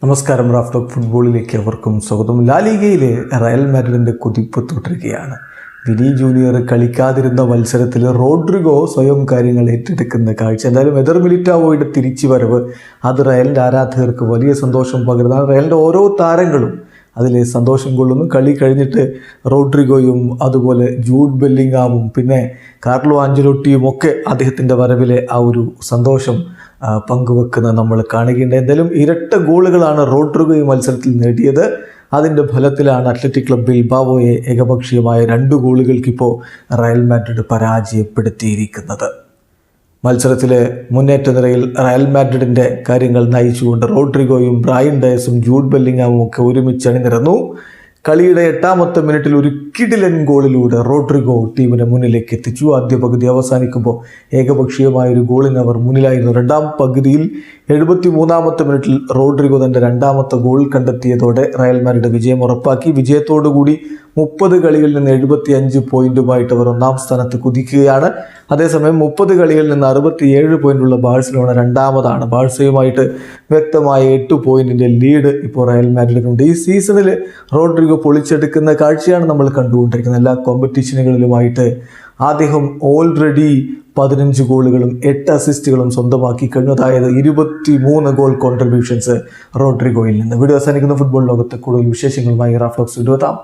നമസ്കാരം. റാഫ്റ്റോക്ക് ഫുട്ബോളിലേക്ക് അവർക്കും സ്വാഗതം. ലാലിഗയിൽ റയൽ മാഡ്രിഡിൻ്റെ കുതിപ്പ് തുടരുകയാണ്. വിനി ജൂനിയർ കളിക്കാതിരുന്ന മത്സരത്തിൽ റോഡ്രിഗോ സ്വയം കാര്യങ്ങൾ ഏറ്റെടുക്കുന്ന കാഴ്ച. എന്തായാലും എദർ മിലിറ്റാവോയുടെ തിരിച്ചുവരവ് അത് റയലിൻ്റെ ആരാധകർക്ക് വലിയ സന്തോഷം പകരുന്നതാണ്. റയലിൻ്റെ ഓരോ താരങ്ങളും അതിൽ സന്തോഷം കൊള്ളുന്നു. കളി കഴിഞ്ഞിട്ട് റോഡ്രിഗോയും അതുപോലെ ജൂഡ് ബെല്ലിംഗാമും പിന്നെ കാർലോ ആഞ്ചലോട്ടിയും ഒക്കെ അദ്ദേഹത്തിൻ്റെ വരവിലെ ആ ഒരു സന്തോഷം പങ്കുവെക്കുന്നത് നമ്മൾ കാണുകയുണ്ട്. എന്തായാലും ഇരട്ട ഗോളുകളാണ് റോഡ്രിഗോ ഈ മത്സരത്തിൽ നേടിയത്. അതിൻ്റെ ഫലത്തിലാണ് അത്ലറ്റിക് ക്ലബ് ബിൽബാവോയെ ഏകപക്ഷീയമായ 2 ഗോളുകൾക്കിപ്പോൾ റയൽ മാഡ്രിഡ് പരാജയപ്പെടുത്തിയിരിക്കുന്നത്. മത്സരത്തിലെ മുന്നേറ്റ നിരയിൽ റയൽ മാഡ്രിഡിൻ്റെ കാര്യങ്ങൾ നയിച്ചുകൊണ്ട് റോഡ്രിഗോയും ബ്രയൻ ഡയസും ജൂഡ് ബെല്ലിംഗാമും ഒക്കെ ഒരുമിച്ച് അണിനിരന്നു. കളിയുടെ 8ാമത്തെ മിനിറ്റിൽ ഒരു കിടിലൻ ഗോളിലൂടെ റോഡ്രിഗോ ടീമിനെ മുന്നിലേക്ക് എത്തിച്ചു. ആദ്യ പകുതി അവസാനിക്കുമ്പോൾ ഏകപക്ഷീയമായൊരു ഗോളിന് അവർ മുന്നിലായിരുന്നു. 2ാം പകുതിയിൽ 73ാമത്തെ മിനിറ്റിൽ റോഡ്രിഗോ തൻ്റെ 2ാമത്തെ ഗോൾ കണ്ടെത്തിയതോടെ റയൽ മാഡ്രിഡ് വിജയം ഉറപ്പാക്കി. വിജയത്തോടുകൂടി 30 കളികളിൽ നിന്ന് 75 പോയിന്റുമായിട്ട് അവർ 1ാം സ്ഥാനത്ത് കുതിക്കുകയാണ്. അതേസമയം 30 കളികളിൽ നിന്ന് 67 പോയിന്റുള്ള ബാഴ്സലോണ 2ാമതാണ്. ബാഴ്സയുമായിട്ട് വ്യക്തമായ 8 പോയിന്റിൻ്റെ ലീഡ് ഇപ്പോൾ റയൽ മാഡ്രിഡിനുണ്ട്. ഈ സീസണിൽ റോഡ്രിഗോ പൊളിച്ചെടുക്കുന്ന കാഴ്ചയാണ് നമ്മൾ കണ്ടുകൊണ്ടിരിക്കുന്നത്. എല്ലാ കോമ്പറ്റീഷനുകളിലുമായിട്ട് അദ്ദേഹം ഓൾറെഡി 15 ഗോളുകളും 8 അസിസ്റ്റുകളും സ്വന്തമാക്കി കഴിഞ്ഞു. അതായത് 23 ഗോൾ കോൺട്രിബ്യൂഷൻസ് റോഡ്രിഗോയിൽ നിന്ന്. വീഡിയോ അവസാനിക്കുന്ന ഫുട്ബോൾ ലോകത്തെ കൂടുതൽ വിശേഷങ്ങളുമായി റാഫ്റ്റോക്സ് വീണ്ടും എത്താം.